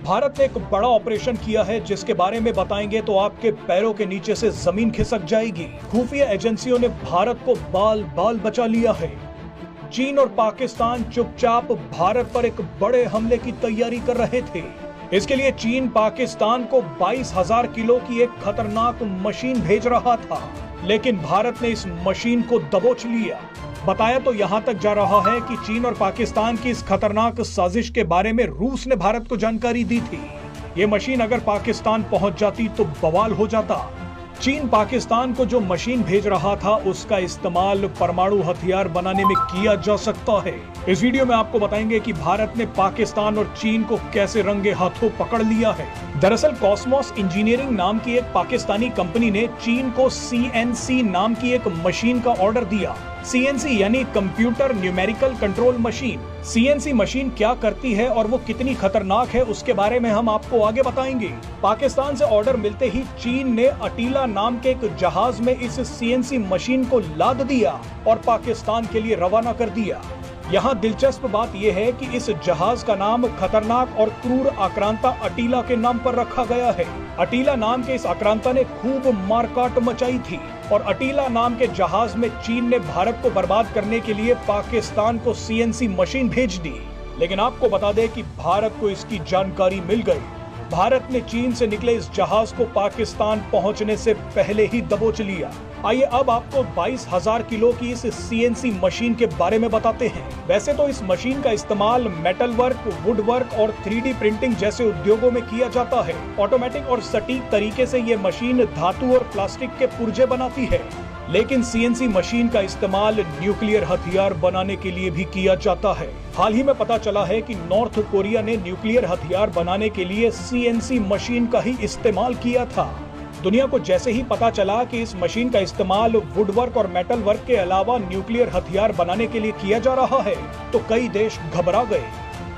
भारत ने एक बड़ा ऑपरेशन किया है जिसके बारे में बताएंगे तो आपके पैरों के नीचे से जमीन खिसक जाएगी। खुफिया एजेंसियों ने भारत को बाल बाल बचा लिया है। चीन और पाकिस्तान चुपचाप भारत पर एक बड़े हमले की तैयारी कर रहे थे। इसके लिए चीन पाकिस्तान को 22,000 किलो की एक खतरनाक मशीन भेज रहा था, लेकिन भारत ने इस मशीन को दबोच लिया। बताया तो यहां तक जा रहा है कि चीन और पाकिस्तान की इस खतरनाक साजिश के बारे में रूस ने भारत को जानकारी दी थी। ये मशीन अगर पाकिस्तान पहुंच जाती तो बवाल हो जाता। चीन पाकिस्तान को जो मशीन भेज रहा था उसका इस्तेमाल परमाणु हथियार बनाने में किया जा सकता है। इस वीडियो में आपको बताएंगे कि भारत ने पाकिस्तान और चीन को कैसे रंगे हाथों पकड़ लिया है। दरअसल कॉस्मोस इंजीनियरिंग नाम की एक पाकिस्तानी कंपनी ने चीन को CNC नाम की एक मशीन का ऑर्डर दिया। CNC यानी computer numerical control machine. CNC machine क्या करती है और वो कितनी खतरनाक है उसके बारे में हम आपको आगे बताएंगे। पाकिस्तान से ऑर्डर मिलते ही चीन ने अटीला नाम के एक जहाज में इस CNC मशीन को लाद दिया और पाकिस्तान के लिए रवाना कर दिया। यहाँ दिलचस्प बात यह है कि इस जहाज का नाम खतरनाक और क्रूर आक्रांता अटीला के नाम पर रखा गया है। अटीला नाम के इस आक्रांता ने खूब मारकाट मचाई थी और अटीला नाम के जहाज में चीन ने भारत को बर्बाद करने के लिए पाकिस्तान को CNC मशीन भेज दी। लेकिन आपको बता दें कि भारत को इसकी जानकारी मिल गई। भारत ने चीन से निकले इस जहाज को पाकिस्तान पहुंचने से पहले ही दबोच लिया। आइए अब आपको 22,000 किलो की इस CNC मशीन के बारे में बताते हैं। वैसे तो इस मशीन का इस्तेमाल मेटल वर्क, वुड वर्क और 3D प्रिंटिंग जैसे उद्योगों में किया जाता है। ऑटोमेटिक और सटीक तरीके से ये मशीन धातु और प्लास्टिक के पुर्जे बनाती है। लेकिन CNC मशीन का इस्तेमाल न्यूक्लियर हथियार बनाने के लिए भी किया जाता है। हाल ही में पता चला है कि नॉर्थ कोरिया ने न्यूक्लियर हथियार बनाने के लिए CNC मशीन का ही इस्तेमाल किया था। दुनिया को जैसे ही पता चला कि इस मशीन का इस्तेमाल वुडवर्क और मेटल वर्क के अलावा न्यूक्लियर हथियार बनाने के लिए किया जा रहा है तो कई देश घबरा गए।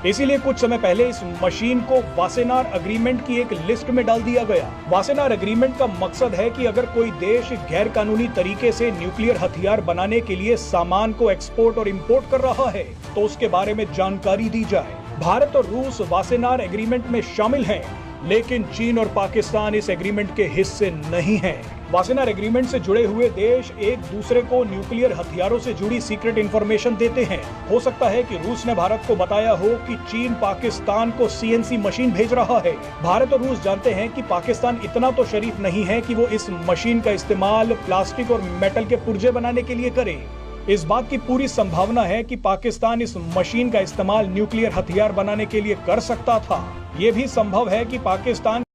इसीलिए कुछ समय पहले इस मशीन को वासेनार एग्रीमेंट की एक लिस्ट में डाल दिया गया। वासेनार एग्रीमेंट का मकसद है कि अगर कोई देश गैर कानूनी तरीके से न्यूक्लियर हथियार बनाने के लिए सामान को एक्सपोर्ट और इंपोर्ट कर रहा है तो उसके बारे में जानकारी दी जाए। भारत और रूस वासेनार एग्रीमेंट में शामिल हैं, लेकिन चीन और पाकिस्तान इस एग्रीमेंट के हिस्से नहीं हैं। वासेनार एग्रीमेंट से जुड़े हुए देश एक दूसरे को न्यूक्लियर हथियारों से जुड़ी सीक्रेट इंफॉर्मेशन देते हैं। हो सकता है कि रूस ने भारत को बताया हो कि चीन पाकिस्तान को CNC मशीन भेज रहा है। भारत और रूस जानते हैं कि पाकिस्तान इतना तो शरीफ नहीं है कि वो इस मशीन का इस्तेमाल प्लास्टिक और मेटल के पुर्जे बनाने के लिए करे। इस बात की पूरी संभावना है कि पाकिस्तान इस मशीन का इस्तेमाल न्यूक्लियर हथियार बनाने के लिए कर सकता था। ये भी संभव है कि पाकिस्तान